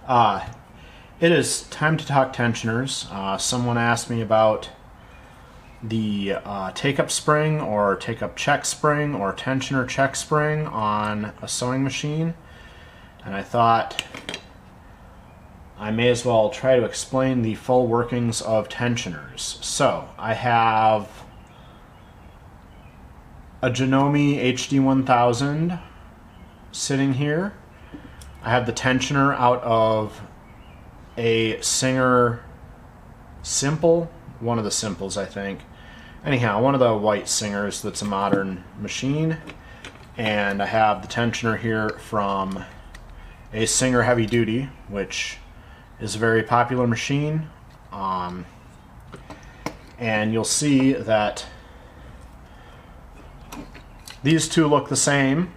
Uh, it is time to talk tensioners. Someone asked me about the take-up spring or take-up check spring or tensioner check spring on a sewing machine, and I thought I may as well try to explain the full workings of tensioners. So I have a Janome HD1000 sitting here. I have the tensioner out of a Singer Simple, one of the Simples I think. Anyhow, one of the white Singers that's a modern machine. And I have the tensioner here from a Singer Heavy Duty, which is a very popular machine. And you'll see that these two look the same.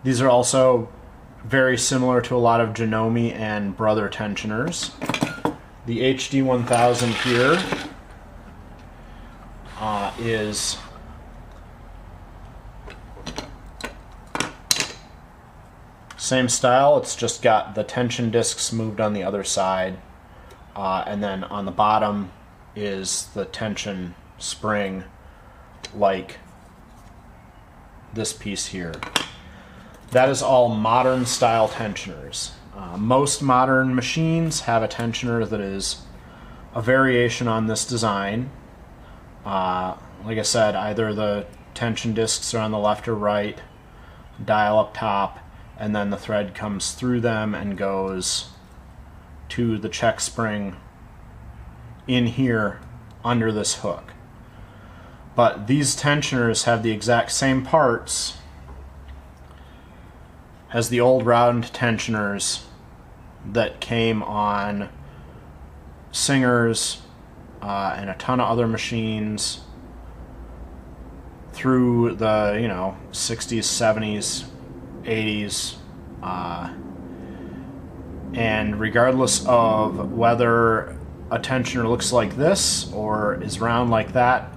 These are also very similar to a lot of Janome and Brother tensioners. The HD1000 here is same style. It's just got the tension discs moved on the other side, and then on the bottom is the tension spring like this piece here. That is all modern style tensioners. Most modern machines have a tensioner that is a variation on this design. Like I said, either the tension discs are on the left or right, dial up top, and then the thread comes through them and goes to the check spring in here under this hook. But these tensioners have the exact same parts as the old round tensioners that came on Singers and a ton of other machines through the 60s, 70s, 80s, and regardless of whether a tensioner looks like this or is round like that,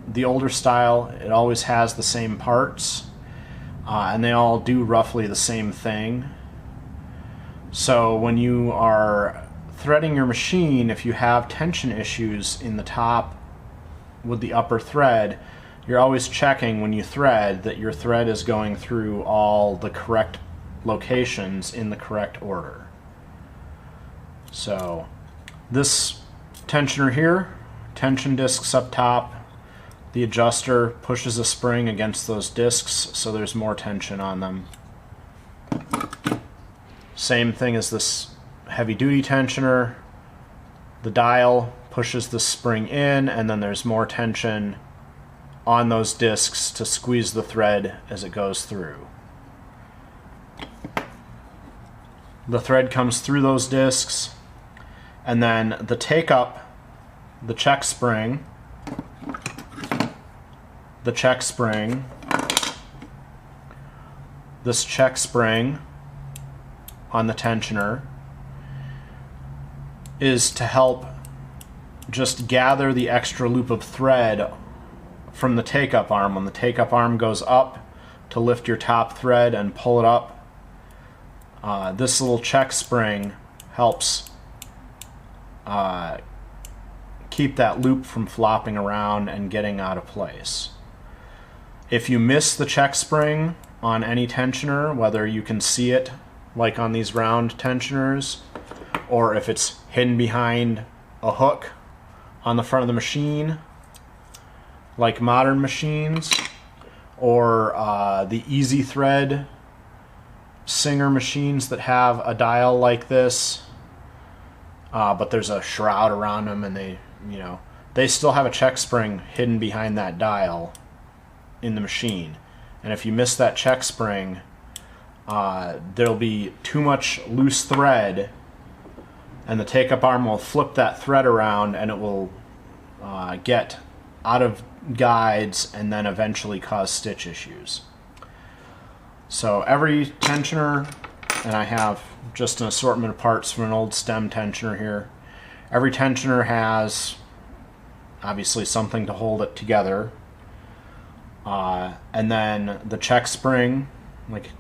the older style, it always has the same parts. And they all do roughly the same thing. So when you are threading your machine, if you have tension issues in the top with the upper thread, you're always checking when you thread that your thread is going through all the correct locations in the correct order. So this tensioner here, tension discs up top, the adjuster pushes a spring against those discs so there's more tension on them. Same thing as this heavy duty tensioner. The dial pushes the spring in and then there's more tension on those discs to squeeze the thread as it goes through. The thread comes through those discs, and then the take-up, the check spring, this check spring on the tensioner is to help just gather the extra loop of thread from the take-up arm. When the take-up arm goes up to lift your top thread and pull it up, this little check spring helps keep that loop from flopping around and getting out of place. If you miss the check spring on any tensioner, whether you can see it like on these round tensioners, or if it's hidden behind a hook on the front of the machine, like modern machines, or the easy thread Singer machines that have a dial like this, but there's a shroud around them, and they still have a check spring hidden behind that dial in the machine. And if you miss that check spring, there'll be too much loose thread, and the take-up arm will flip that thread around, and it will get out of guides and then eventually cause stitch issues. So every tensioner, and I have just an assortment of parts from an old stem tensioner here, every tensioner has obviously something to hold it together. And then the check spring, like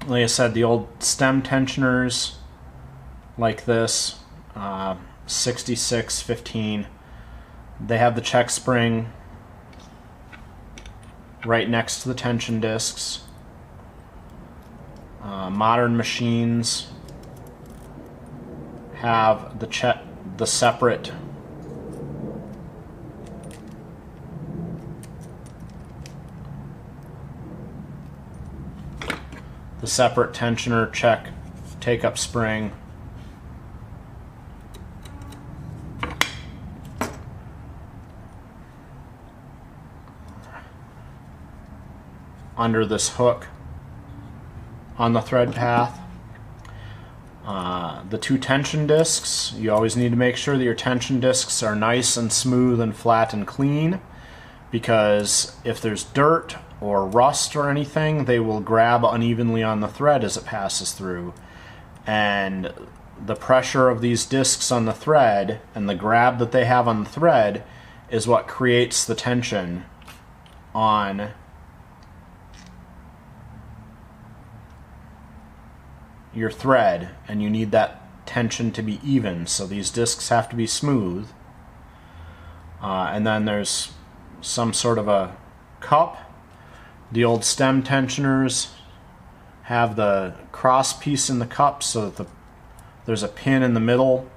I said, the old stem tensioners like this, 6615. They have the check spring right next to the tension discs. Modern machines have the separate tensioner check take-up spring. Under this hook on the thread path. The two tension discs, you always need to make sure that your tension discs are nice and smooth and flat and clean, because if there's dirt or rust or anything, they will grab unevenly on the thread as it passes through. And the pressure of these discs on the thread and the grab that they have on the thread is what creates the tension on your thread, and you need that tension to be even, so these discs have to be smooth. And then there's some sort of a cup. The old stem tensioners have the cross piece in the cup so that there's a pin in the middle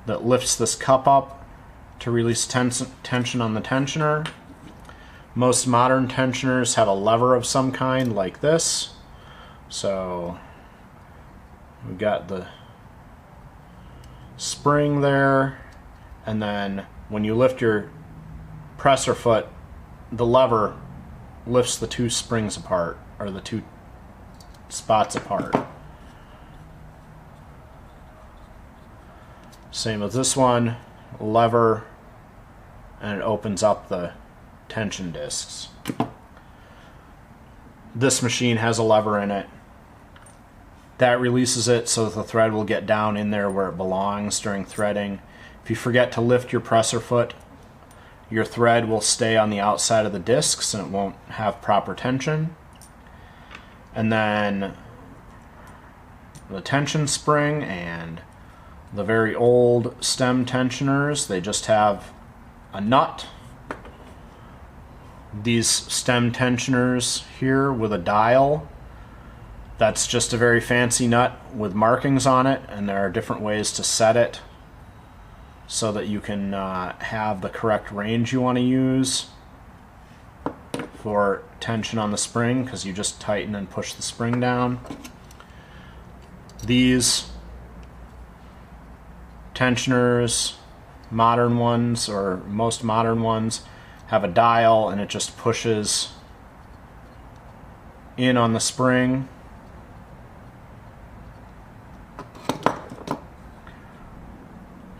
that lifts this cup up to release tension on the tensioner. Most modern tensioners have a lever of some kind like this. So we've got the spring there, and then when you lift your presser foot, the lever lifts the two springs apart, or the two spots apart. Same with this one, lever, and it opens up the tension discs. This machine has a lever in it. That releases it so that the thread will get down in there where it belongs during threading. If you forget to lift your presser foot, your thread will stay on the outside of the discs and it won't have proper tension. And then the tension spring and the very old stem tensioners, they just have a nut. These stem tensioners here with a dial, that's just a very fancy nut with markings on it, and there are different ways to set it so that you can have the correct range you want to use for tension on the spring, because you just tighten and push the spring down. These tensioners, modern ones, or most modern ones, have a dial and it just pushes in on the spring.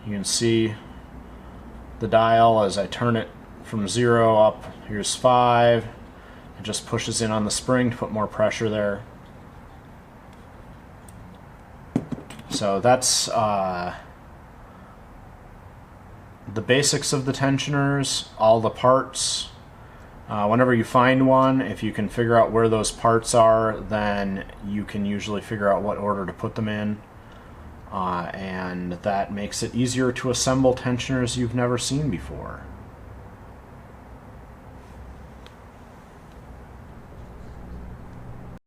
You can see the dial as I turn it from 0 up. Here's 5. It just pushes in on the spring to put more pressure there. So that's the basics of the tensioners, all the parts. Whenever you find one, if you can figure out where those parts are, then you can usually figure out what order to put them in. And that makes it easier to assemble tensioners you've never seen before.